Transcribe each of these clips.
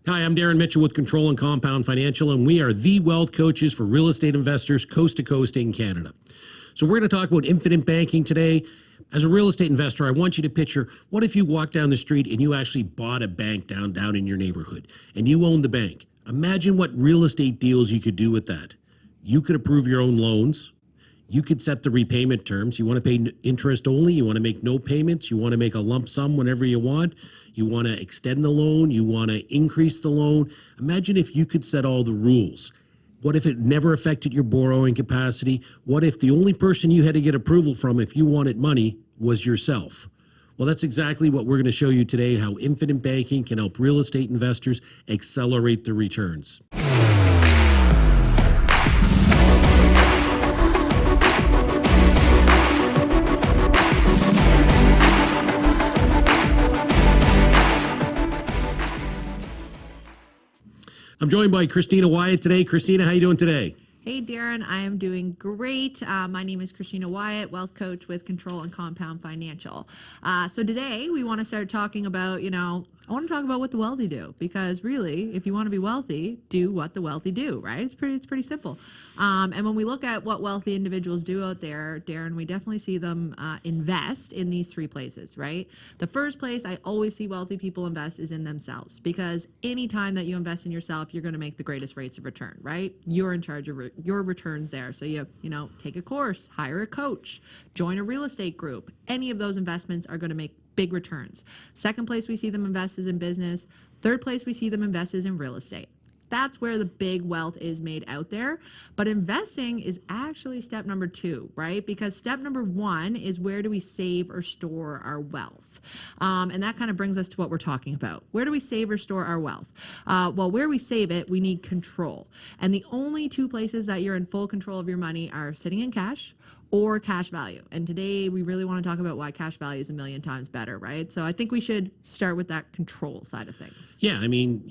Hi, I'm Darren Mitchell with Control and Compound Financial, and we are the wealth coaches for real estate investors coast to coast in Canada. So we're going to talk about infinite banking today. As a real estate investor, I want you to picture, what if you walked down the street and you actually bought a bank down in your neighborhood and you owned the bank? Imagine what real estate deals you could do with that. You could approve your own loans. You could set the repayment terms. You want to pay interest only. You want to make no payments. You want to make a lump sum whenever you want. You want to extend the loan. You want to increase the loan. Imagine if you could set all the rules. What if it never affected your borrowing capacity? What if the only person you had to get approval from if you wanted money was yourself? Well, that's exactly what we're going to show you today, how infinite banking can help real estate investors accelerate their returns. I'm joined by Christina Wyatt today. Christina, how you doing today? Hey, Darren, I am doing great. My name is Christina Wyatt, wealth coach with Control and Compound Financial. So today we want to start talking about, I want to talk about what the wealthy do, because really, if you want to be wealthy, do what the wealthy do, right? It's pretty simple. And when we look at what wealthy individuals do out there, Darren, we definitely see them invest in these three places, right? The first place I always see wealthy people invest is in themselves, because anytime that you invest in yourself, you're going to make the greatest rates of return, right? You're in charge of your returns there. So you take a course, hire a coach, join a real estate group. Any of those investments are going to make big returns. Second place we see them invest is in business. Third place we see them invest is in real estate. That's where the big wealth is made out there. But investing is actually step number 2, right? Because step number 1 is, where do we save or store our wealth? And that kind of brings us to what we're talking about. Where do we save or store our wealth? Well, where we save it, we need control. And the only 2 places that you're in full control of your money are sitting in cash or cash value. And today we really want to talk about why cash value is a million times better, right? So I think we should start with that control side of things. Yeah, I mean,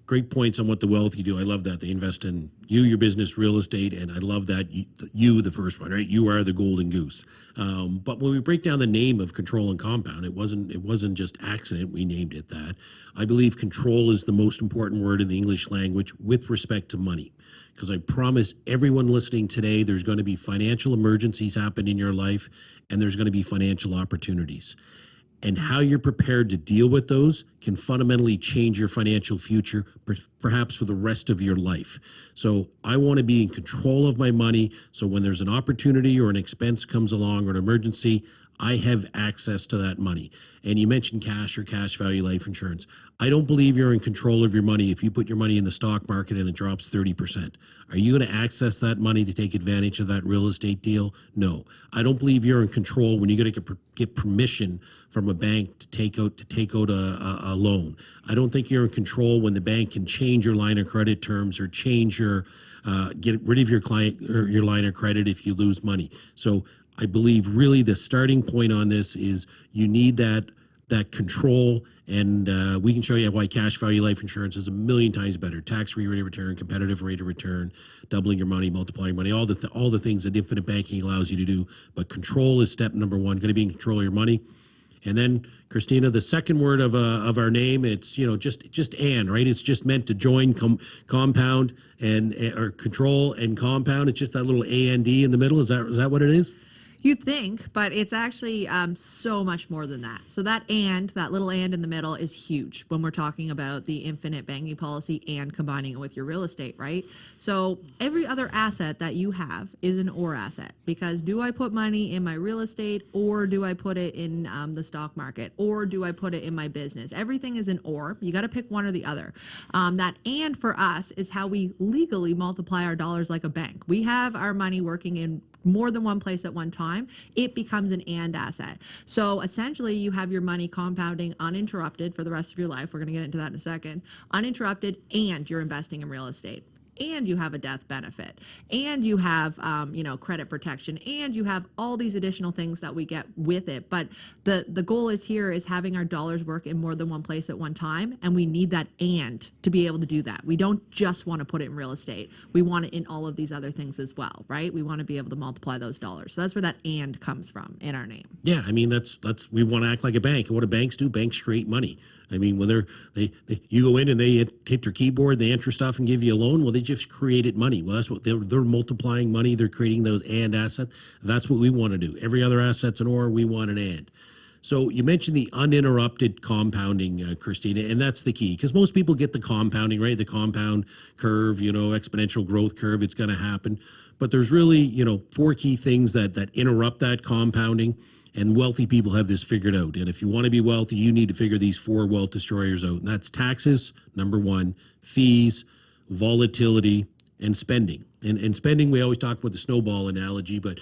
great points on what the wealthy do. I love that. They invest in you, your business, real estate, and I love that you, the first one, right? You are the golden goose. But when we break down the name of Control and Compound, it wasn't just accident we named it that. I believe control is the most important word in the English language with respect to money. Because I promise everyone listening today, there's going to be financial emergencies happen in your life, and there's going to be financial opportunities. And how you're prepared to deal with those can fundamentally change your financial future, perhaps for the rest of your life. So I want to be in control of my money, so when there's an opportunity or an expense comes along or an emergency, I have access to that money. And you mentioned cash or cash value life insurance. I don't believe you're in control of your money if you put your money in the stock market and it drops 30%. Are you going to access that money to take advantage of that real estate deal? No. I don't believe you're in control when you're going to get permission from a bank to take out a loan. I don't think you're in control when the bank can change your line of credit terms or change your get rid of your client or your line of credit if you lose money. So I believe really the starting point on this is you need that control, and we can show you why cash value life insurance is a million times better. Tax-free rate of return, competitive rate of return, doubling your money, multiplying money, all the things that infinite banking allows you to do. But control is step number 1. Going to be in control of your money. And then, Christina, the second word of our name, it's just and, right? It's just meant to join compound or control and compound. It's just that little AND in the middle. Is that what it is? You'd think, but it's actually so much more than that. So that little and in the middle is huge when we're talking about the infinite banking policy and combining it with your real estate, right? So every other asset that you have is an or asset, because do I put money in my real estate, or do I put it in the stock market, or do I put it in my business? Everything is an or. You got to pick one or the other. That and for us is how we legally multiply our dollars like a bank. We have our money working in more than one place at one time. It becomes an and asset. So essentially you have your money compounding uninterrupted for the rest of your life. We're going to get into that in a second. Uninterrupted, and you're investing in real estate. and you have a death benefit, and you have, credit protection, and you have all these additional things that we get with it. But the goal is here is having our dollars work in more than one place at one time, and we need that and to be able to do that. We don't just want to put it in real estate. We want it in all of these other things as well, right? We want to be able to multiply those dollars. So that's where that and comes from in our name. Yeah, I mean that's we want to act like a bank. And what do banks do? Banks create money. I mean, when they you go in and they hit their keyboard, they enter stuff and give you a loan. Well, they just created money. Well, that's what they're multiplying money. They're creating those and asset. That's what we want to do. Every other asset's an or. We want an and. So you mentioned the uninterrupted compounding, Christina, and that's the key because most people get the compounding, right? The compound curve, exponential growth curve. It's going to happen, but there's really, four key things that interrupt that compounding. And wealthy people have this figured out. And if you want to be wealthy, you need to figure these four wealth destroyers out. And that's taxes, number one, fees, volatility, and spending. And spending, we always talk about the snowball analogy, but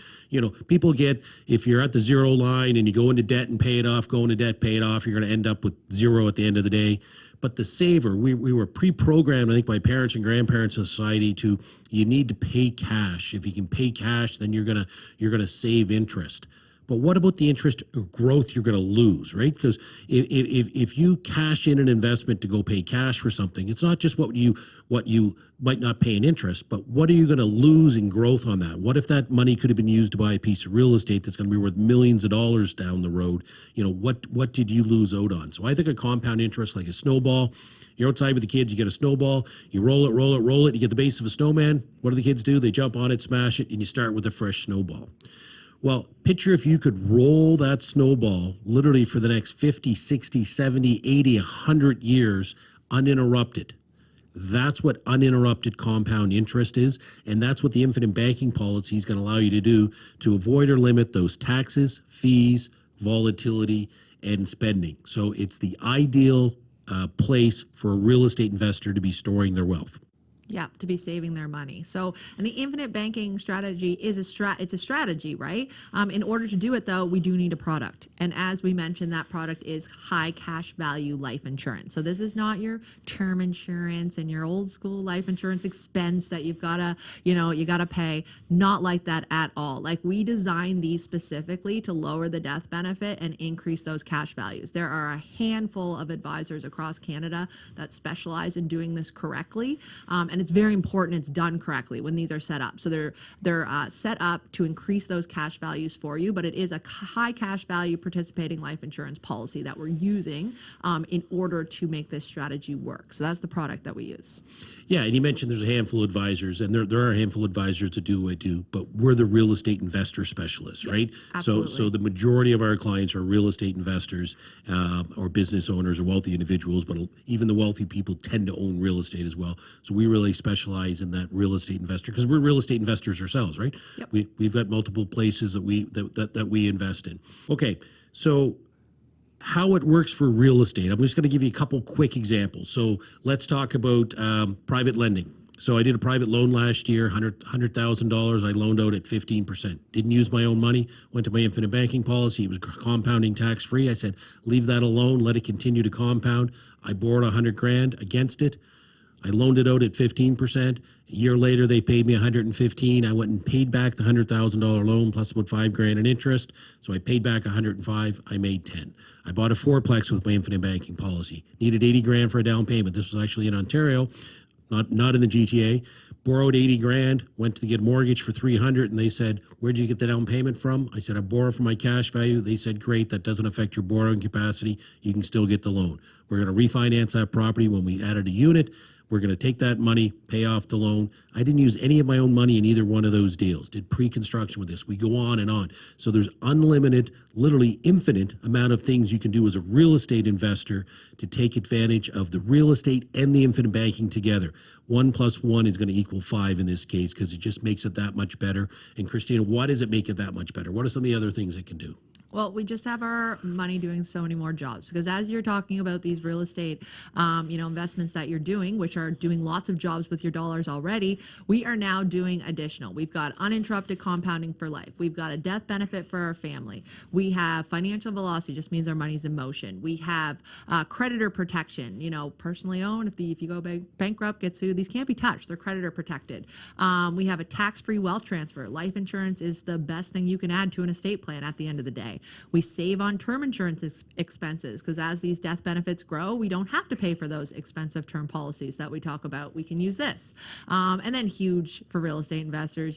people get, if you're at the zero line and you go into debt and pay it off, go into debt, pay it off, you're going to end up with zero at the end of the day. But the saver, we were pre-programmed, I think, by parents and grandparents in society to, you need to pay cash. If you can pay cash, then you're gonna save interest. But what about the interest or growth you're going to lose, right? Because if you cash in an investment to go pay cash for something, it's not just what you might not pay in interest, but what are you going to lose in growth on that? What if that money could have been used to buy a piece of real estate that's going to be worth millions of dollars down the road? What did you lose out on? So I think a compound interest like a snowball. You're outside with the kids, you get a snowball, you roll it, you get the base of a snowman. What do the kids do? They jump on it, smash it, and you start with a fresh snowball. Well, picture if you could roll that snowball literally for the next 50, 60, 70, 80, 100 years uninterrupted. That's what uninterrupted compound interest is, and that's what the infinite banking policy is going to allow you to do to avoid or limit those taxes, fees, volatility, and spending. So it's the ideal place for a real estate investor to be storing their wealth. Yeah, to be saving their money. So, and the infinite banking strategy is it's a strategy, right? In order to do it, though, we do need a product. And as we mentioned, that product is high cash value life insurance. So this is not your term insurance and your old school life insurance expense that you've gotta, you gotta pay. Not like that at all. Like, we designed these specifically to lower the death benefit and increase those cash values. There are a handful of advisors across Canada that specialize in doing this correctly. And it's very important it's done correctly when these are set up. So they're set up to increase those cash values for you, but it is a high cash value participating life insurance policy that we're using in order to make this strategy work. So that's the product that we use. Yeah, and you mentioned there's a handful of advisors, and there are a handful of advisors that do what I do, but we're the real estate investor specialists, right? Absolutely. So the majority of our clients are real estate investors or business owners or wealthy individuals, but even the wealthy people tend to own real estate as well. So we really specialize in that real estate investor because we're real estate investors ourselves, right? Yep. We've got multiple places that we invest in. Okay, so how it works for real estate. I'm just going to give you a couple quick examples. So let's talk about private lending. So I did a private loan last year, $100,000. I loaned out at 15%. Didn't use my own money. Went to my infinite banking policy. It was compounding tax free. I said, leave that alone. Let it continue to compound. I borrowed $100,000 against it. I loaned it out at 15%. A year later, they paid me $115,000. I went and paid back the $100,000 loan plus about $5,000 in interest. So I paid back $105,000. I made $10,000. I bought a fourplex with my infinite banking policy. Needed $80,000 for a down payment. This was actually in Ontario, not in the GTA. Borrowed $80,000. Went to get a mortgage for $300,000, and they said, "Where'd you get the down payment from?" I said, "I borrowed from my cash value." They said, "Great, that doesn't affect your borrowing capacity. You can still get the loan. We're going to refinance that property when we added a unit. We're going to take that money, pay off the loan." I didn't use any of my own money in either one of those deals. Did pre-construction with this. We go on and on. So there's unlimited, literally infinite amount of things you can do as a real estate investor to take advantage of the real estate and the infinite banking together. 1 + 1 is going to equal 5 in this case because it just makes it that much better. And Christina, why does it make it that much better? What are some of the other things it can do? Well, we just have our money doing so many more jobs because as you're talking about these real estate, investments that you're doing, which are doing lots of jobs with your dollars already, we are now doing additional. We've got uninterrupted compounding for life. We've got a death benefit for our family. We have financial velocity, just means our money's in motion. We have creditor protection. Personally owned. If you go bankrupt, get sued, these can't be touched. They're creditor protected. We have a tax-free wealth transfer. Life insurance is the best thing you can add to an estate plan at the end of the day. We save on term insurance expenses because as these death benefits grow, we don't have to pay for those expensive term policies that we talk about. We can use this. And then huge for real estate investors,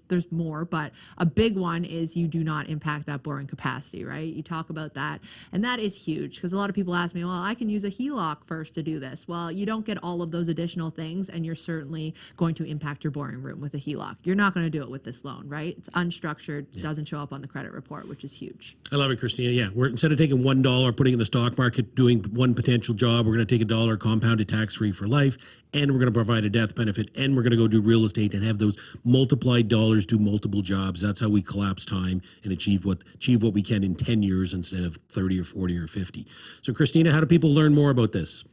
there's more, but a big one is you do not impact that borrowing capacity, right? You talk about that, and that is huge because a lot of people ask me, well, I can use a HELOC first to do this. Well, you don't get all of those additional things, and you're certainly going to impact your borrowing room with a HELOC. You're not going to do it with this loan, right? It's unstructured, doesn't show up on the credit report, which is huge. I love it, Christina. Yeah, we're instead of taking $1, putting it in the stock market, doing one potential job, we're going to take $1, compound it tax-free for life, and we're going to provide a death benefit, and we're going to go do real estate and have those multiplied dollars do multiple jobs. That's how we collapse time and achieve what we can in 10 years instead of 30 or 40 or 50. So, Christina, how do people learn more about this?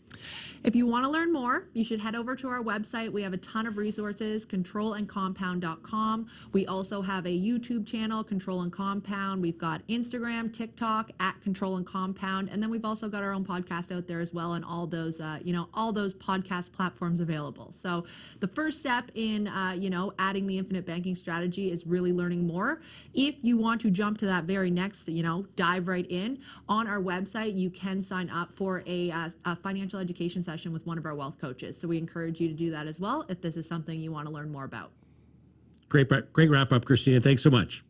If you want to learn more, you should head over to our website. We have a ton of resources, controlandcompound.com. We also have a YouTube channel, Control and Compound. We've got Instagram, TikTok, at Control and Compound. And then we've also got our own podcast out there as well, and all those podcast platforms available. So the first step in, adding the infinite banking strategy is really learning more. If you want to jump to that very next, dive right in, on our website, you can sign up for a financial education session with one of our wealth coaches. So we encourage you to do that as well if this is something you want to learn more about. Great wrap up, Christina. Thanks so much.